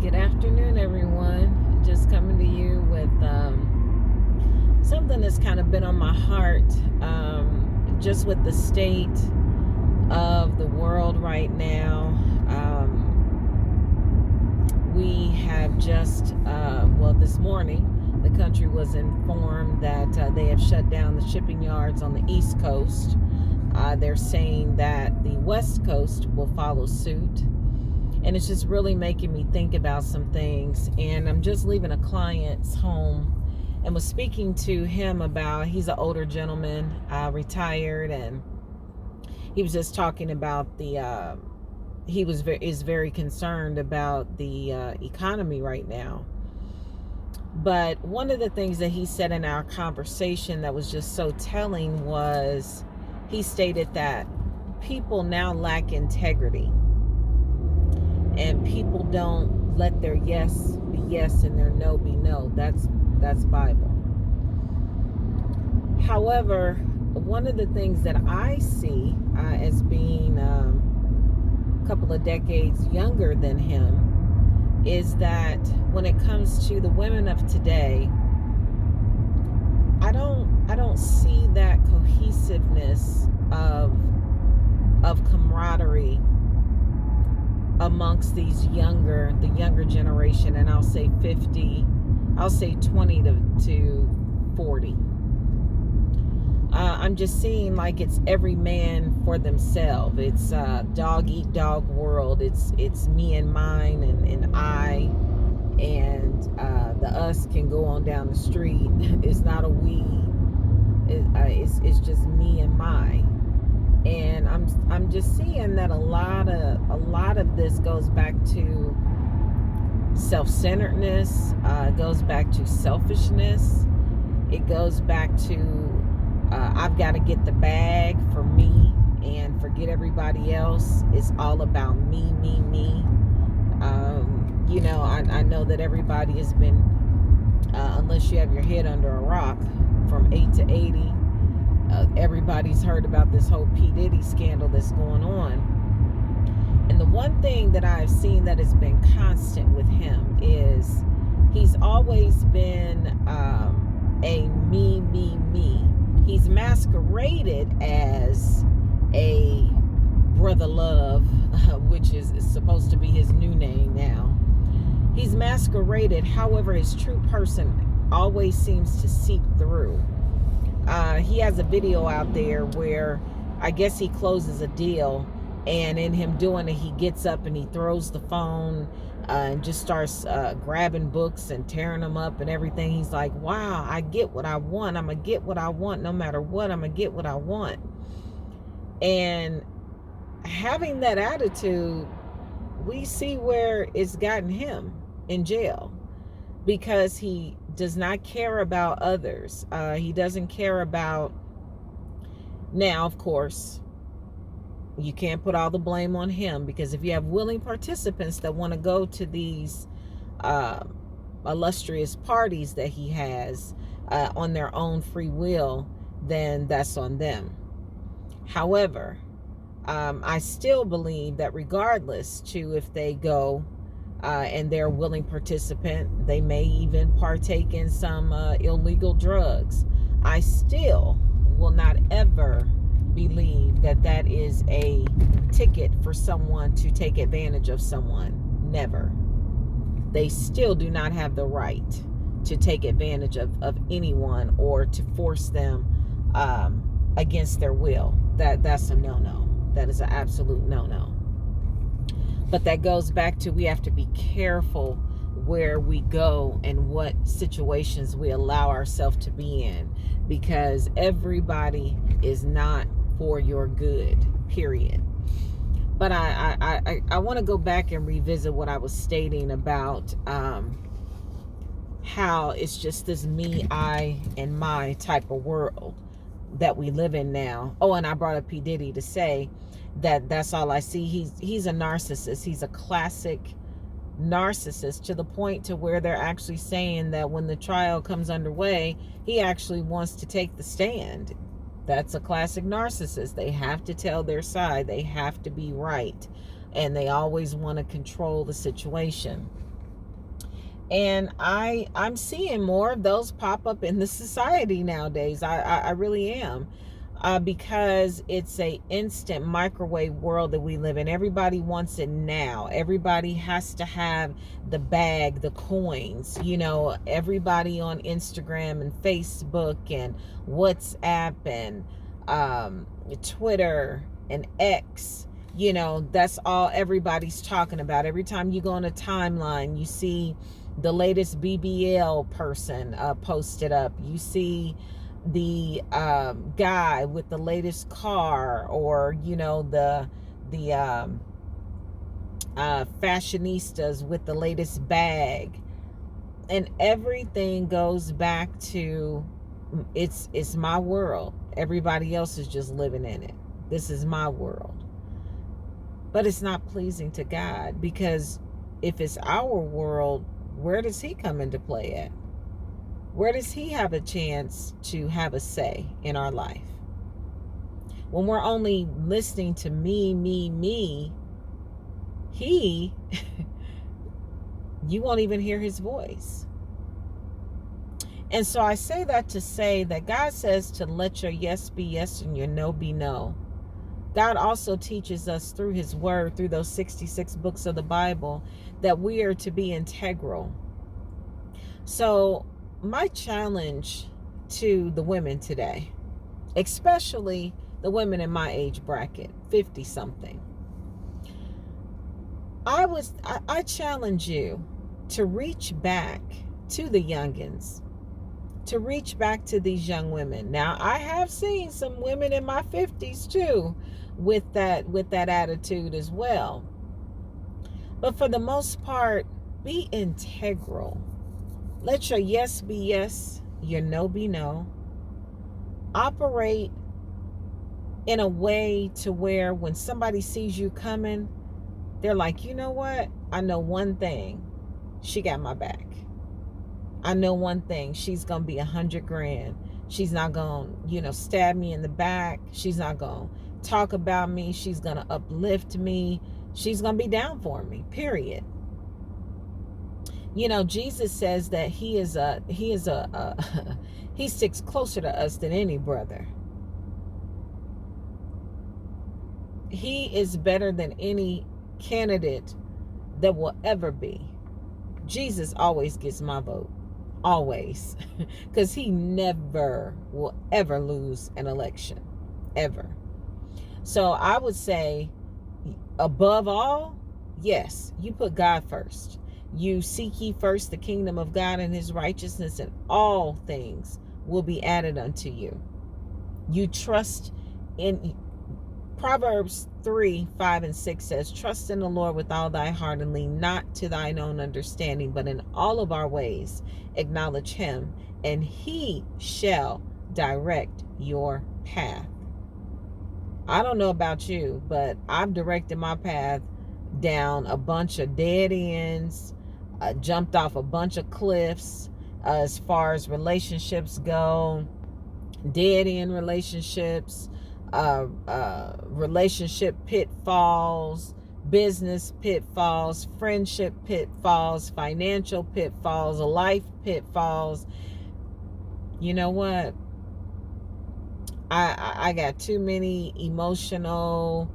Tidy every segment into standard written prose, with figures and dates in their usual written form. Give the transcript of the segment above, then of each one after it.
Good afternoon, everyone. Just coming to you with something that's kind of been on my heart, just with the state of the world right now. We have just, this morning, the country was informed that they have shut down the shipping yards on the East Coast. They're saying that the West Coast will follow suit. And it's just really making me think about some things. And I'm just leaving a client's home and was speaking to him about, he's an older gentleman, retired, and he was just talking about he is very concerned about the economy right now. But one of the things that he said in our conversation that was just so telling was, he stated that people now lack integrity. And people don't let their yes be yes and their no be no. That's Bible. However, one of the things that I see as being a couple of decades younger than him is that when it comes to the women of today, I don't see that cohesiveness of camaraderie amongst the younger generation, and I'll say 20 to 40. I'm just seeing like it's every man for themselves. It's dog eat dog world. It's me and mine and I, and the us can go on down the street. It's not a we. It's just me and my. And I'm just seeing that a lot of this goes back to self-centeredness. It goes back to selfishness. It goes back to I've got to get the bag for me and forget everybody else. It's all about me. I know that everybody has been, unless you have your head under a rock, from 8 to 80. Everybody's heard about this whole P. Diddy scandal that's going on. And the one thing that I've seen that has been constant with him is he's always been a me. He's masqueraded as a Brother Love, which is supposed to be his new name now. He's masqueraded, however, his true person always seems to seep through. He has a video out there where I guess he closes a deal, and in him doing it, he gets up and he throws the phone and just starts grabbing books and tearing them up and everything. He's like, wow, I get what I want. I'm going to get what I want no matter what. I'm going to get what I want. And having that attitude, we see where it's gotten him in jail, because he does not care about others. He doesn't care about... Now, of course, you can't put all the blame on him, because if you have willing participants that want to go to these illustrious parties that he has on their own free will, then that's on them. However, I still believe that regardless to if they go and they're a willing participant, they may even partake in some illegal drugs, I still will not ever believe that that is a ticket for someone to take advantage of someone. Never. They still do not have the right to take advantage of anyone or to force them against their will. That's a no-no. That is an absolute no-no. But that goes back to, we have to be careful where we go and what situations we allow ourselves to be in, because everybody is not for your good, period. But I want to go back and revisit what I was stating about how it's just this me, I, and my type of world that we live in now. Oh, and I brought up P. Diddy to say that that's all I see. He's a narcissist. He's a classic narcissist, to the point to where they're actually saying that when the trial comes underway, he actually wants to take the stand. That's a classic narcissist. They have to tell their side. They have to be right. And they always want to control the situation. And I'm seeing more of those pop up in the society nowadays. I really am. Because it's a instant microwave world that we live in. Everybody wants it now. Everybody has to have the bag, the coins. Everybody on Instagram and Facebook and WhatsApp and Twitter and X. That's all everybody's talking about. Every time you go on a timeline, you see the latest BBL person posted up. You see the guy with the latest car, or the fashionistas with the latest bag, and everything goes back to it's my world. Everybody else is just living in it. This is my world. But it's not pleasing to God, because if it's our world, where does he come into play at? Where does he have a chance to have a say in our life? When we're only listening to me, you won't even hear his voice. And so I say that to say that God says to let your yes be yes and your no be no. God also teaches us through his word, through those 66 books of the Bible, that we are to be integral. So my challenge to the women today, especially the women in my age bracket, 50 something, I challenge you to reach back to the youngins, to reach back to these young women. Now, I have seen some women in my 50s too with that attitude as well. But for the most part, be integral. Let your yes be yes, your no be no. Operate in a way to where when somebody sees you coming, they're like, you know what? I know one thing. She got my back. I know one thing. She's going to be 100 grand. She's not going to, stab me in the back. She's not going to talk about me. She's going to uplift me. She's going to be down for me, period. Jesus says that he sticks closer to us than any brother. He is better than any candidate that will ever be. Jesus always gets my vote. Always. Because he never will ever lose an election. Ever. So I would say, above all, yes, you put God first. You seek ye first the kingdom of God and his righteousness, and all things will be added unto you. You trust in Proverbs 3:5-6 says, trust in the Lord with all thy heart and lean not to thine own understanding, but in all of our ways acknowledge him, and he shall direct your path. I don't know about you, but I've directed my path down a bunch of dead ends, jumped off a bunch of cliffs, as far as relationships go, dead end relationships, relationship pitfalls, business pitfalls, friendship pitfalls, financial pitfalls, life pitfalls. You know what? I got too many emotional,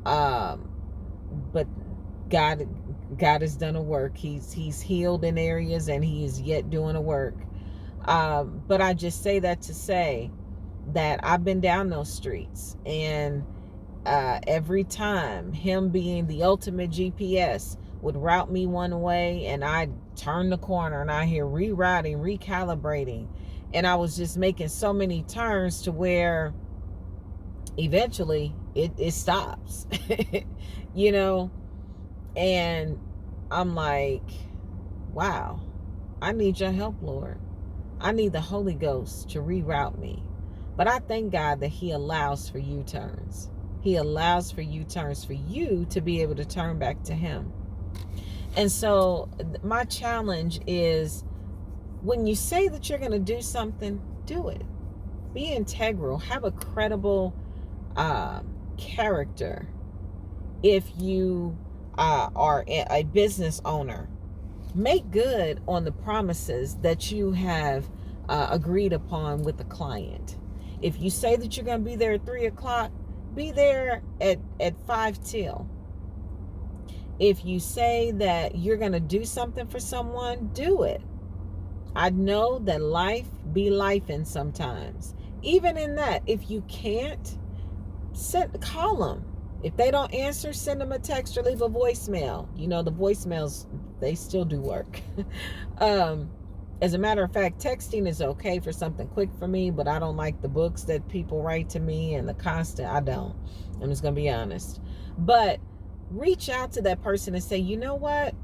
but God has done a work. He's healed in areas, and he is yet doing a work. But I just say that to say that I've been down those streets, and every time, him being the ultimate GPS would route me one way, and I'd turn the corner and I hear rerouting, recalibrating, and I was just making so many turns to where eventually it stops. And I'm like, wow, I need your help, Lord. I need the Holy Ghost to reroute me. But I thank God that he allows for U-turns. He allows for U-turns for you to be able to turn back to him. And so my challenge is, when you say that you're going to do something, do it. Be integral. Have a credible character. If you are a business owner, Make good on the promises that you have agreed upon with the client. If you say that you're going to be there at 3 o'clock, be there at 5 till. If you say that you're going to do something for someone, do it. I know that life be lifing sometimes. Even in that, if you can't, call them. If they don't answer, send them a text or leave a voicemail. You know, the voicemails, they still do work. As a matter of fact, texting is okay for something quick for me, but I don't like the books that people write to me and the constant. I don't. I'm just going to be honest. But reach out to that person and say, you know what?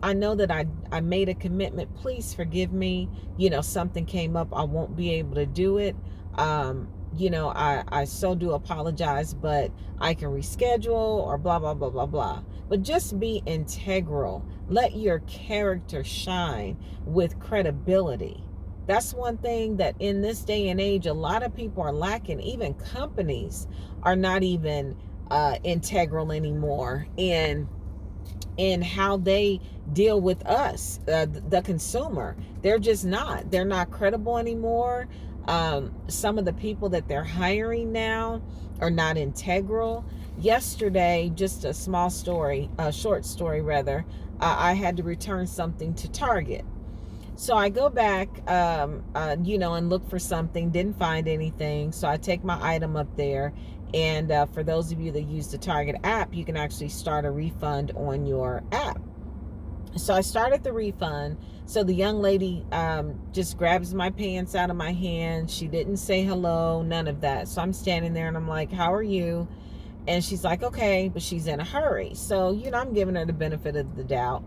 I know that I made a commitment. Please forgive me. You know, something came up. I won't be able to do it. You know, I so do apologize, but I can reschedule or blah, blah, blah, blah, blah. But just be integral. Let your character shine with credibility. That's one thing that in this day and age, a lot of people are lacking. Even companies are not even integral anymore in how they deal with us, the consumer. They're just not. They're not credible anymore. Some of the people that they're hiring now are not integral. Yesterday, just a short story rather, I had to return something to Target. So I go back, and look for something, didn't find anything. So I take my item up there. And for those of you that use the Target app, you can actually start a refund on your app. So I started the refund. So the young lady just grabs my pants out of my hand. She didn't say hello, none of that. So I'm standing there and I'm like, how are you? And she's like, okay, but she's in a hurry. So, I'm giving her the benefit of the doubt.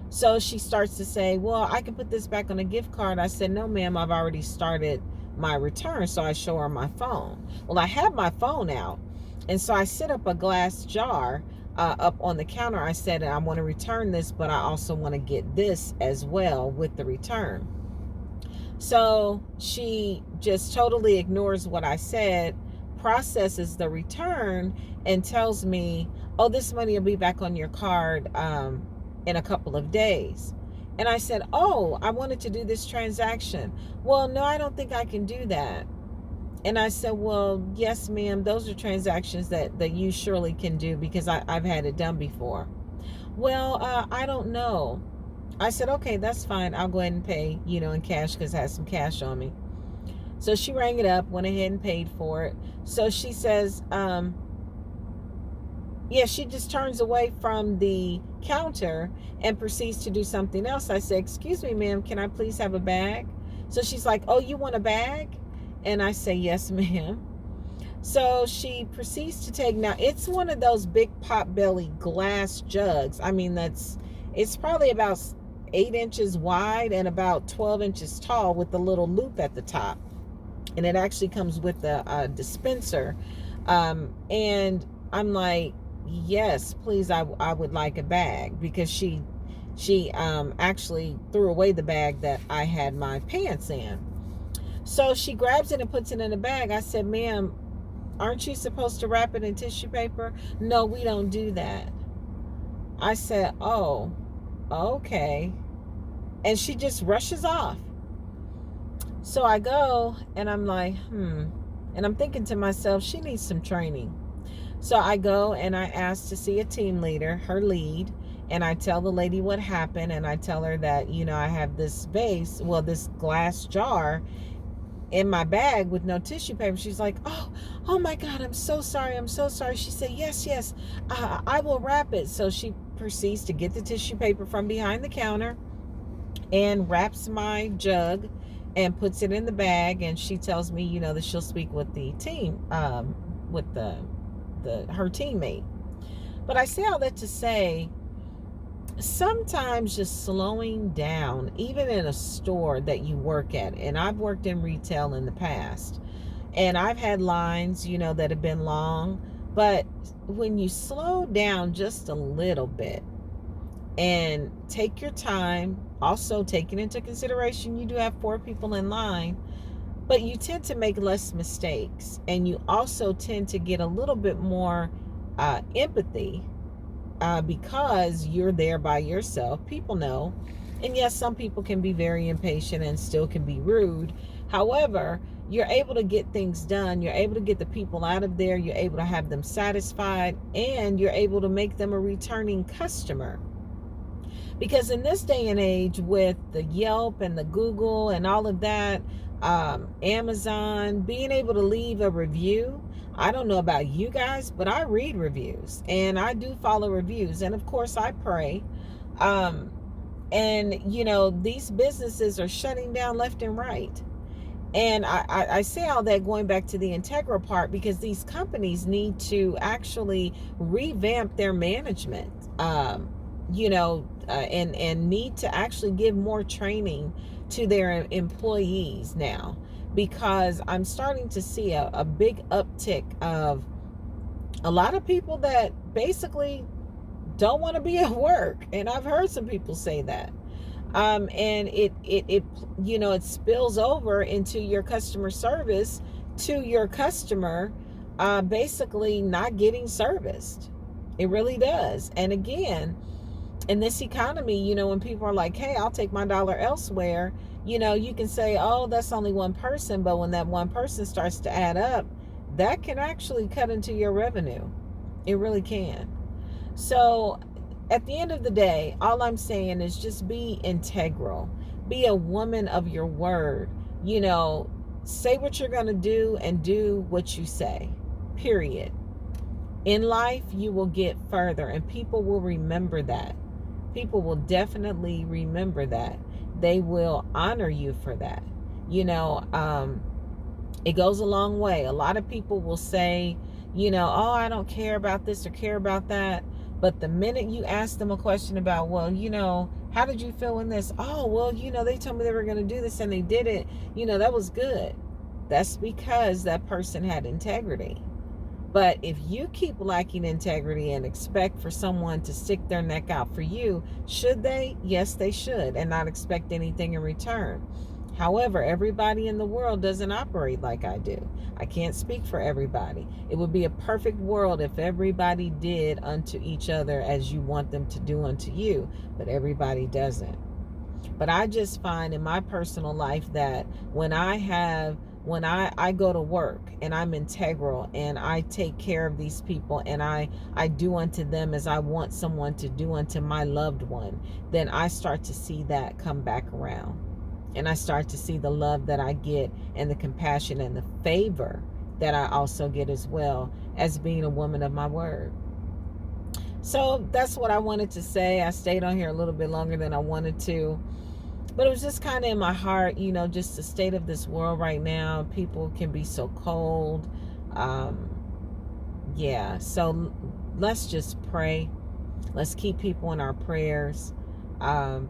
So she starts to say, well, I can put this back on a gift card. I said, no, ma'am, I've already started my return. So I show her my phone. Well, I have my phone out. And so I set up a glass jar up on the counter. I said, I want to return this, but I also want to get this as well with the return. So she just totally ignores what I said, processes the return, and tells me, oh, this money will be back on your card in a couple of days. And I said, oh, I wanted to do this transaction. Well, no, I don't think I can do that. And I said, well, yes, ma'am, those are transactions that you surely can do because I've had it done before. Well, I don't know. I said, okay, that's fine. I'll go ahead and pay, in cash because I had some cash on me. So she rang it up, went ahead and paid for it. So she says, she just turns away from the counter and proceeds to do something else. I said, excuse me, ma'am, can I please have a bag? So she's like, oh, you want a bag? And I say, yes, ma'am. So she proceeds to take, now it's one of those big pot-belly glass jugs. I mean, it's probably about 8 inches wide and about 12 inches tall with the little loop at the top. And it actually comes with a dispenser. And I'm like, yes, please, I would like a bag, because she actually threw away the bag that I had my pants in. So she grabs it and puts it in a bag. I said, ma'am, aren't you supposed to wrap it in tissue paper? No, we don't do that. I said, oh, okay. And she just rushes off. So I go and I'm like, and I'm thinking to myself, she needs some training. So I go and I ask to see a team leader, her lead, and I tell the lady what happened, and I tell her that, I have this this glass jar in my bag with no tissue paper. She's like, oh my God, I'm so sorry. She said, yes, I will wrap it. So she proceeds to get the tissue paper from behind the counter and wraps my jug and puts it in the bag. And she tells me, that she'll speak with the team, with her teammate. But I say all that to say, sometimes just slowing down, even in a store that you work at, and I've worked in retail in the past, and I've had lines, that have been long, but when you slow down just a little bit and take your time, also taking into consideration you do have 4 people in line, but you tend to make less mistakes, and you also tend to get a little bit more empathy because you're there by yourself. People know And yes, some people can be very impatient and still can be rude. However, you're able to get things done. You're able to get the people out of there. You're able to have them satisfied, and you're able to make them a returning customer. Because in this day and age, with the Yelp and the Google and all of that, Amazon, being able to leave a review, I don't know about you guys, but I read reviews and I do follow reviews. And of course, I pray. Um, and, these businesses are shutting down left and right. And I say all that going back to the integral part, because these companies need to actually revamp their management, and need to actually give more training to their employees now, because I'm starting to see a big uptick of a lot of people that basically don't want to be at work. And I've heard some people say that. And it spills over into your customer service, to your customer basically not getting serviced. It really does. And again, in this economy, when people are like, hey, I'll take my dollar elsewhere, you can say, oh, that's only one person. But when that one person starts to add up, that can actually cut into your revenue. It really can. So at the end of the day, all I'm saying is just be integral. Be a woman of your word. Say what you're going to do and do what you say. Period. In life, you will get further, and people will remember that. People will definitely remember that. They will honor you for that. It goes a long way. A lot of people will say, oh, I don't care about this or care about that. But the minute you ask them a question about, well, how did you feel in this? Oh, well, they told me they were going to do this and they did it. That was good. That's because that person had integrity. But if you keep lacking integrity and expect for someone to stick their neck out for you, should they? Yes, they should, and not expect anything in return. However, everybody in the world doesn't operate like I do. I can't speak for everybody. It would be a perfect world if everybody did unto each other as you want them to do unto you, but everybody doesn't. But I just find in my personal life that when I go to work and I'm integral and I take care of these people and I do unto them as I want someone to do unto my loved one, then I start to see that come back around. And I start to see the love that I get and the compassion and the favor that I also get as well, as being a woman of my word. So that's what I wanted to say. I stayed on here a little bit longer than I wanted to. But it was just kind of in my heart, just the state of this world right now. People can be so cold. So let's just pray. Let's keep people in our prayers.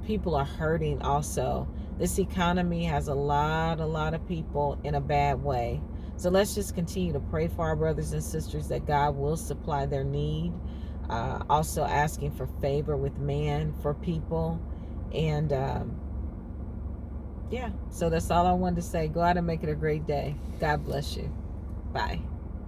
People are hurting also. This economy has a lot of people in a bad way. So let's just continue to pray for our brothers and sisters that God will supply their need. Also asking for favor with man for people. And so that's all I wanted to say. Go out and make it a great day. God bless you. Bye.